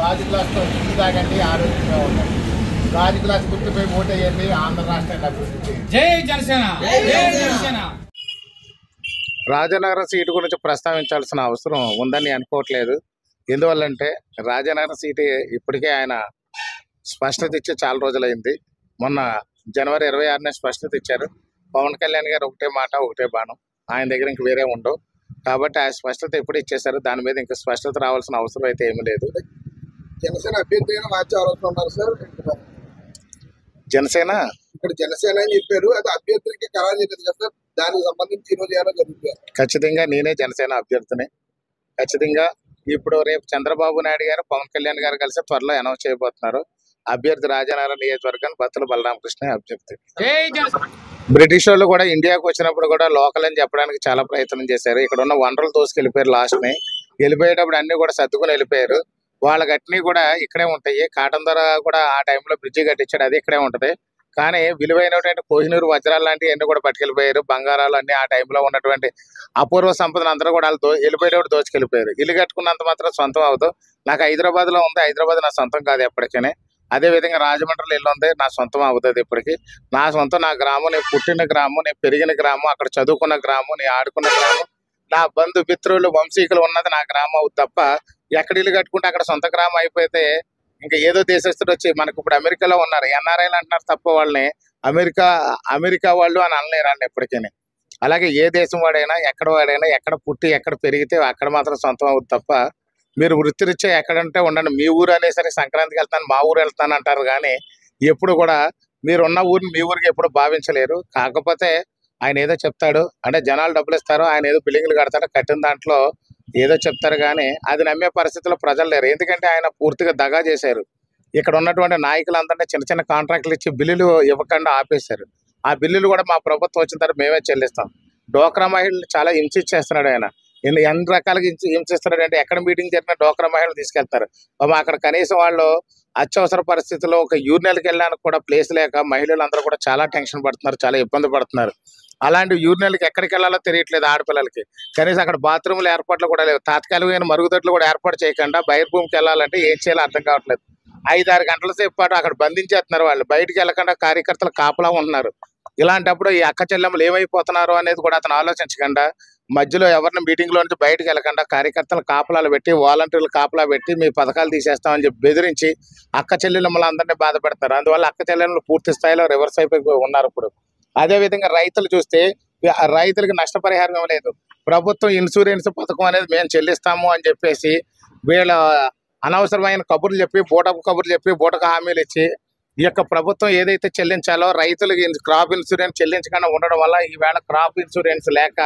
గాజు గ్లాస్తో టీ తాగండి, ఆరోగ్యంగా ఉండండి. గాజు గ్లాస్ గుర్తుపై ఓటేయండి, ఆంధ్ర రాష్ట్రాన్ని అభివృద్ధి చేయండి. జై జనసేన, జై జనసేన. రాజనగరం సీటు గురించి ప్రస్తావించాల్సిన అవసరం ఉందని అనుకోవట్లేదు. ఎందువల్లంటే రాజనగరం సీటు ఇప్పటికే ఆయన స్పష్టత ఇచ్చి చాలా రోజులైంది. మొన్న జనవరి 26న స్పష్టత ఇచ్చారు. పవన్ కళ్యాణ్ గారు ఒకటే మాట ఒకటే బాణం, ఆయన దగ్గర ఇంక వేరే ఉండవు. కాబట్టి ఆ స్పష్టత ఎప్పుడు ఇచ్చేశారు, దాని మీద ఇంకా స్పష్టత రావాల్సిన అవసరం అయితే ఏమీ లేదు. జనసేన అభ్యర్థి మార్చే ఆలోచన ఉన్నారు సార్. జనసేన ఇక్కడ జనసేన అని చెప్పారు, అది అభ్యర్థికి ఖరారు చేయలేదు కదా సార్. దానికి సంబంధించి ఈరోజు ఏమైనా జరుగుతుంది? ఖచ్చితంగా నేనే జనసేన అభ్యర్థిని. ఖచ్చితంగా ఇప్పుడు రేపు చంద్రబాబు నాయుడు గారు పవన్ కళ్యాణ్ గారు కలిసి త్వరలో అనౌన్స్ చేయబోతున్నారు. అభ్యర్థి రాజనగరం నియోజకవర్గాన్ని బత్తుల బలరామకృష్ణ అభ్యర్థి. బ్రిటిష్ వాళ్ళు కూడా ఇండియాకు వచ్చినప్పుడు కూడా లోకల్ అని చెప్పడానికి చాలా ప్రయత్నం చేశారు. ఇక్కడ ఉన్న వనరులు తోసుకెళ్ళిపోయారు. లాస్ట్ని వెళ్ళిపోయేటప్పుడు అన్ని కూడా సర్దుకుని వెళ్ళిపోయారు. వాళ్ళ గట్టిని కూడా ఇక్కడే ఉంటాయి. కాటన్ ధర కూడా ఆ టైంలో బ్రిడ్జి కట్టించాడు, అది ఇక్కడే ఉంటది. కానీ విలువైనటువంటి కోహినూరు వజ్రాలు లాంటివి అన్ని కూడా పట్టుకెళ్ళిపోయారు. బంగారాలు అన్ని ఆ టైంలో ఉన్నటువంటి అపూర్వ సంపదను అందరూ కూడా వాళ్ళు వెళ్ళిపోయేటప్పుడు దోచుకెళ్ళిపోయారు. ఇల్లు కట్టుకున్నంత మాత్రం సొంతం అవుతుంది. నాకు హైదరాబాద్ లో ఉంది, హైదరాబాద్ నా సొంతం కాదు ఎప్పటికీ. అదే విధంగా రాజమండ్రిలో ఇల్లు ఉంది, నా సొంతం అవుతుంది ఇప్పటికి. నా సొంతం నా గ్రామం, నేను పుట్టిన గ్రామం, నేను పెరిగిన గ్రామం, అక్కడ చదువుకున్న గ్రామం, నేను ఆడుకున్న గ్రామం, నా బంధు మిత్రులు వంశీకులు ఉన్నది నా గ్రామం అవుతుంది తప్ప ఎక్కడ ఇల్లు కట్టుకుంటే అక్కడ సొంత గ్రామం అయిపోతే ఇంకా ఏదో దేశస్తుడు వచ్చి మనకు ఇప్పుడు అమెరికాలో ఉన్నారు ఎన్ఆర్ఐలు అంటున్నారు తప్ప వాళ్ళని అమెరికా వాళ్ళు అని అనలేరు వాళ్ళు ఎప్పటికీ. అలాగే ఏ దేశం వాడైనా ఎక్కడ పుట్టి ఎక్కడ పెరిగితే అక్కడ మాత్రం సొంతం అవుతుంది తప్ప మీరు వృత్తిరీత్యా ఎక్కడంటే ఉండండి. మీ ఊరు అనేసరికి సంక్రాంతికి వెళ్తాను, మా ఊరు వెళ్తాను అంటారు. కానీ ఎప్పుడు కూడా మీరున్న ఊరిని మీ ఊరికి ఎప్పుడు భావించలేరు. కాకపోతే ఆయన ఏదో చెప్తాడు అంటే జనాలు డబ్బులు ఇస్తారు, ఆయన ఏదో బిల్డింగ్లు కడతాడు, కట్టిన దాంట్లో ఏదో చెప్తారు. కానీ అది నమ్మే పరిస్థితిలో ప్రజలు లేరు. ఎందుకంటే ఆయన పూర్తిగా దగా చేశారు. ఇక్కడ ఉన్నటువంటి నాయకులందరినీ చిన్న చిన్న కాంట్రాక్టులు ఇచ్చి బిల్లులు ఇవ్వకుండా ఆపేశారు. ఆ బిల్లులు కూడా మా ప్రభుత్వం వచ్చిన తర్వాత మేమే చెల్లిస్తాం. డోక్రా మహిళలు చాలా హింసించేస్తున్నాడు ఆయన. ఎన్ని రకాలుగా హింసిస్తున్నాడు అంటే ఎక్కడ మీటింగ్ జరిగినా డోక్రా మహిళలు తీసుకెళ్తారు. అక్కడ కనీసం వాళ్ళు అత్యవసర పరిస్థితుల్లో ఒక యూరినల్కి వెళ్ళడానికి కూడా ప్లేస్ లేక మహిళలు అందరూ కూడా చాలా టెన్షన్ పడుతున్నారు, చాలా ఇబ్బంది పడుతున్నారు. అలాంటి యూరినల్కి ఎక్కడికి వెళ్ళాలో తెలియట్లేదు ఆడపిల్లలకి. కనీసం అక్కడ బాత్రూమ్ల ఏర్పాట్లు కూడా లేవు. తాత్కాలికమైన మరుగుదొడ్లు కూడా ఏర్పాటు చేయకుండా బహిర్భూమికి వెళ్ళాలంటే ఏం చేయాలో అర్థం కావట్లేదు. 5-6 గంటల సేపు పాటు అక్కడ బంధించేస్తున్నారు. వాళ్ళు బయటికి వెళ్ళకుండా కార్యకర్తలు కాపలా ఉంటున్నారు. ఇలాంటప్పుడు ఈ అక్క చెల్లెమ్మలు ఏమైపోతున్నారు అనేది కూడా అతను ఆలోచించకుండా మధ్యలో ఎవరిని మీటింగ్లో నుంచి బయటకు వెళ్ళకుండా కార్యకర్తలు కాపలాలు పెట్టి వాలంటీర్లు కాపలా పెట్టి మీ పథకాలు తీసేస్తామని చెప్పి బెదిరించి అక్క చెల్లెమ్మలందరినీ బాధ పెడతారు. అందువల్ల అక్క చెల్లెమ్మలు పూర్తి స్థాయిలో రివర్స్ అయిపోయి ఉన్నారు ఇప్పుడు. అదేవిధంగా రైతులు చూస్తే రైతులకు నష్టపరిహారం ఇవ్వలేదు. ప్రభుత్వం ఇన్సూరెన్స్ పథకం అనేది మేము చెల్లిస్తాము అని చెప్పేసి వీళ్ళ అనవసరమైన కబుర్లు చెప్పి బూటకు హామీలు ఇచ్చి ఈ యొక్క ప్రభుత్వం ఏదైతే చెల్లించాలో రైతులకి క్రాప్ ఇన్సూరెన్స్ చెల్లించకుండా ఉండడం వల్ల ఈవేళ క్రాప్ ఇన్సూరెన్స్ లేక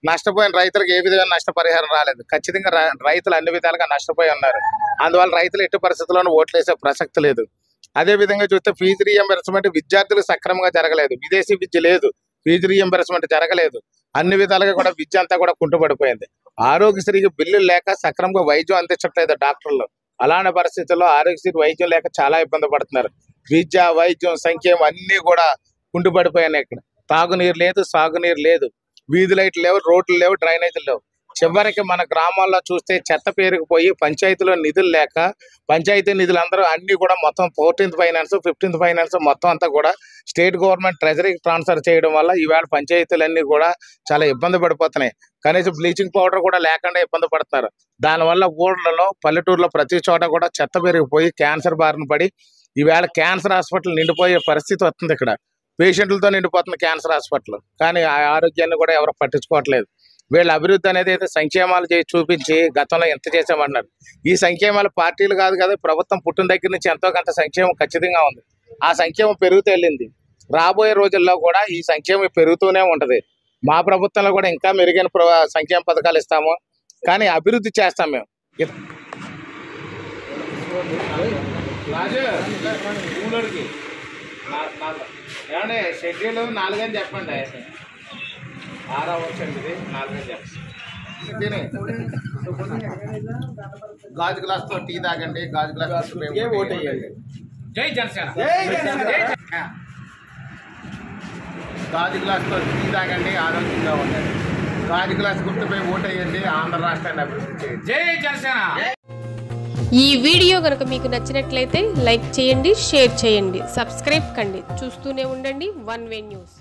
నష్టపోయిన రైతులకు ఏ విధంగా నష్టపరిహారం రాలేదు. ఖచ్చితంగా రైతులు అన్ని విధాలుగా నష్టపోయి ఉన్నారు. అందువల్ల రైతులు ఎట్టి పరిస్థితుల్లోనూ ఓట్లేసే ప్రసక్తి లేదు. అదే విధంగా చూస్తే ఫీజు రీయింబర్స్మెంట్ విద్యార్థులకు సక్రమంగా జరగలేదు. విదేశీ విద్య లేదు, ఫీజు రీయింబర్స్మెంట్ జరగలేదు. అన్ని విధాలుగా కూడా విద్య అంతా కూడా కుంటుపడిపోయింది. ఆరోగ్యశ్రీకి బిల్లులు లేక సక్రమంగా వైద్యం అందించట్లేదు డాక్టర్లు. అలాంటి పరిస్థితుల్లో ఆరోగ్యశ్రీ వైద్యం లేక చాలా ఇబ్బంది పడుతున్నారు. విద్య, వైద్యం, సంక్షేమం అన్నీ కూడా కుంటుపడిపోయాయి. ఇక్కడ తాగునీరు లేదు, సాగునీరు లేదు, వీధి లైట్లు లేవు, రోడ్లు లేవు, డ్రైనేజీలు లేవు. చివరికి మన గ్రామాల్లో చూస్తే చెత్త పేరుకుపోయి పంచాయతీలో నిధులు లేక పంచాయతీ నిధులు అందరూ అన్ని కూడా మొత్తం 14th ఫైనాన్స్ 15th ఫైనాన్స్ మొత్తం అంతా కూడా స్టేట్ గవర్నమెంట్ ట్రెజరీకి ట్రాన్స్ఫర్ చేయడం వల్ల ఈవేళ పంచాయతీలన్నీ కూడా చాలా ఇబ్బంది పడిపోతున్నాయి. కనీసం బ్లీచింగ్ పౌడర్ కూడా లేకుండా ఇబ్బంది పడుతున్నారు. దానివల్ల ఊళ్ళలో పల్లెటూరులో ప్రతి చోట కూడా చెత్త పెరిగిపోయి క్యాన్సర్ బారిన పడి ఈవేళ క్యాన్సర్ హాస్పిటల్ నిండిపోయే పరిస్థితి వస్తుంది. ఇక్కడ పేషెంట్లతో నిండిపోతుంది క్యాన్సర్ హాస్పిటల్. కానీ ఆ ఆరోగ్యాన్ని కూడా ఎవరు పట్టించుకోవట్లేదు. వీళ్ళ అభివృద్ధి అనేది అయితే సంక్షేమాలు చేసి చూపించి గతంలో ఎంత చేసామన్నారు. ఈ సంక్షేమాలు పార్టీలు కాదు కదా, ప్రభుత్వం పుట్టిన దగ్గర నుంచి ఎంతో కొంత సంక్షేమం ఖచ్చితంగా ఉంది. ఆ సంక్షేమం పెరుగుతూ వెళ్ళింది. రాబోయే రోజుల్లో కూడా ఈ సంక్షేమం పెరుగుతూనే ఉంటుంది. మా ప్రభుత్వంలో కూడా ఇంకా మెరుగైన సంక్షేమ పథకాలు ఇస్తాము, కానీ అభివృద్ధి చేస్తాం మేము. షెడ్యూల్ 4 అని చెప్పండి. 6 వచ్చండి, 4 అని చెప్పండి. గాజు గ్లాస్తో టీ తాగండి, గాజు గ్లాస్ ఓటేయండి. జై జనసేన. గాజు గ్లాస్తో టీ తాగండి, ఆరోగ్యంగా ఉండండి. గాజు గ్లాస్ గుర్తుపై ఓటేయండి, ఆంధ్ర రాష్ట్రాన్ని అభివృద్ధి చేయండి. జై జనసేన. ఈ వీడియో కనుక మీకు నచ్చినట్లయితే లైక్ చేయండి, షేర్ చేయండి, సబ్స్క్రైబ్ కండి. చూస్తూనే ఉండండి వన్ వే న్యూస్.